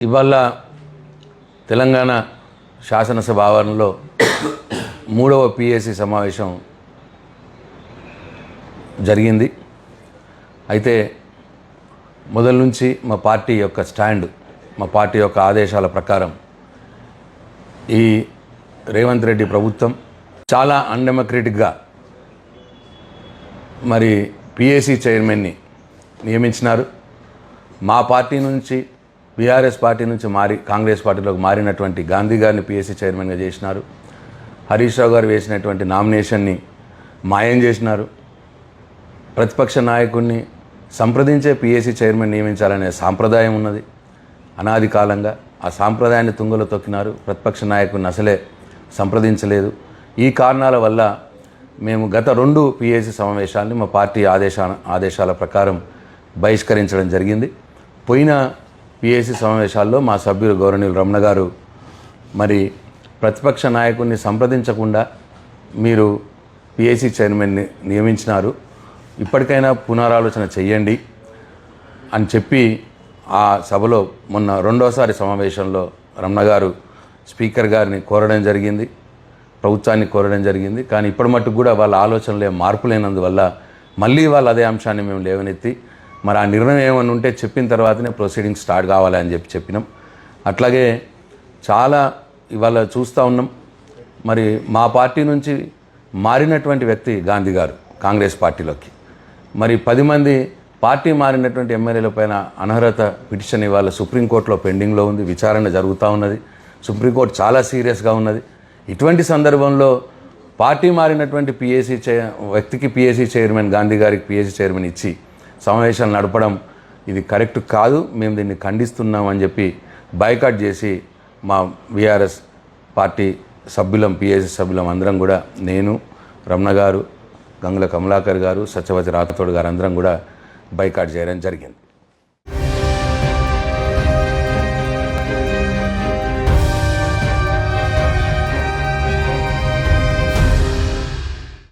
ఇవాళ తెలంగాణ శాసనసభ ఆవరణలో 3వ పిఎసి సమావేశం జరిగింది. అయితే మొదల నుంచి మా పార్టీ యొక్క స్టాండ్, మా పార్టీ యొక్క ఆదేశాల ప్రకారం ఈ రేవంత్ రెడ్డి ప్రభుత్వం చాలా అన్డెమోక్రటిక్గా మరి పిఎసి చైర్మన్ని నియమించినారు. మా పార్టీ నుంచి బీఆర్ఎస్ పార్టీ నుంచి కాంగ్రెస్ పార్టీలోకి మారినటువంటి గాంధీ గారిని పిఎసి చైర్మన్గా చేసినారు. హరీష్ రావు గారు వేసినటువంటి నామినేషన్ని మాయం చేసినారు. ప్రతిపక్ష నాయకుడిని సంప్రదించే పిఎసి చైర్మన్ నియమించాలనే సాంప్రదాయం ఉన్నది అనాది కాలంగా. ఆ సాంప్రదాయాన్ని తుంగలో తొక్కినారు. ప్రతిపక్ష నాయకుడిని అసలే సంప్రదించలేదు. ఈ కారణాల వల్ల మేము గత 2 పిఎసి సమావేశాలని మా పార్టీ ఆదేశాల ప్రకారం బహిష్కరించడం జరిగింది. పోయిన పిఎసి సమావేశాల్లో మా సభ్యులు గౌరవనీయులు రమణ గారు మరి ప్రతిపక్ష నాయకుడిని సంప్రదించకుండా మీరు పిఎసి చైర్మన్ని నియమించినారు, ఇప్పటికైనా పునరాలోచన చెయ్యండి అని చెప్పి ఆ సభలో మొన్న 2వసారి సమావేశంలో రమణ గారు స్పీకర్ గారిని కోరడం జరిగింది, ప్రభుత్వాన్ని కోరడం జరిగింది. కానీ ఇప్పటి మట్టుకు కూడా వాళ్ళ ఆలోచనలు మార్పు లేనందువల్ల మళ్ళీ వాళ్ళు అదే అంశాన్ని మేము లేవనెత్తి మరి ఆ నిర్ణయం ఏమైనా ఉంటే చెప్పిన తర్వాతనే ప్రొసీడింగ్ స్టార్ట్ కావాలని చెప్పినాం. అట్లాగే చాలా ఇవాళ చూస్తూ ఉన్నాం. మరి మా పార్టీ నుంచి మారినటువంటి వ్యక్తి గాంధీ గారు కాంగ్రెస్ పార్టీలోకి, మరి 10 మంది పార్టీ మారినటువంటి ఎమ్మెల్యేల పైన అనర్హత పిటిషన్ ఇవాళ సుప్రీంకోర్టులో పెండింగ్లో ఉంది, విచారణ జరుగుతూ ఉన్నది. సుప్రీంకోర్టు చాలా సీరియస్గా ఉన్నది. ఇటువంటి సందర్భంలో పార్టీ మారినటువంటి వ్యక్తికి పిఎసి చైర్మన్, గాంధీ గారికి పిఎసి చైర్మన్ ఇచ్చి సమావేశాలు నడపడం ఇది కరెక్ట్ కాదు, మేము దీన్ని ఖండిస్తున్నామని చెప్పి బాయ్కాట్ చేసి మా బీఆర్ఎస్ పార్టీ సభ్యులం, పిఎసి సభ్యులం అందరం కూడా, నేను, రమణ గారు, గంగుల కమలాకర్ గారు, సత్యవతి రాథోడ్ గారు అందరం కూడా బాయ్కాట్ చేయడం జరిగింది.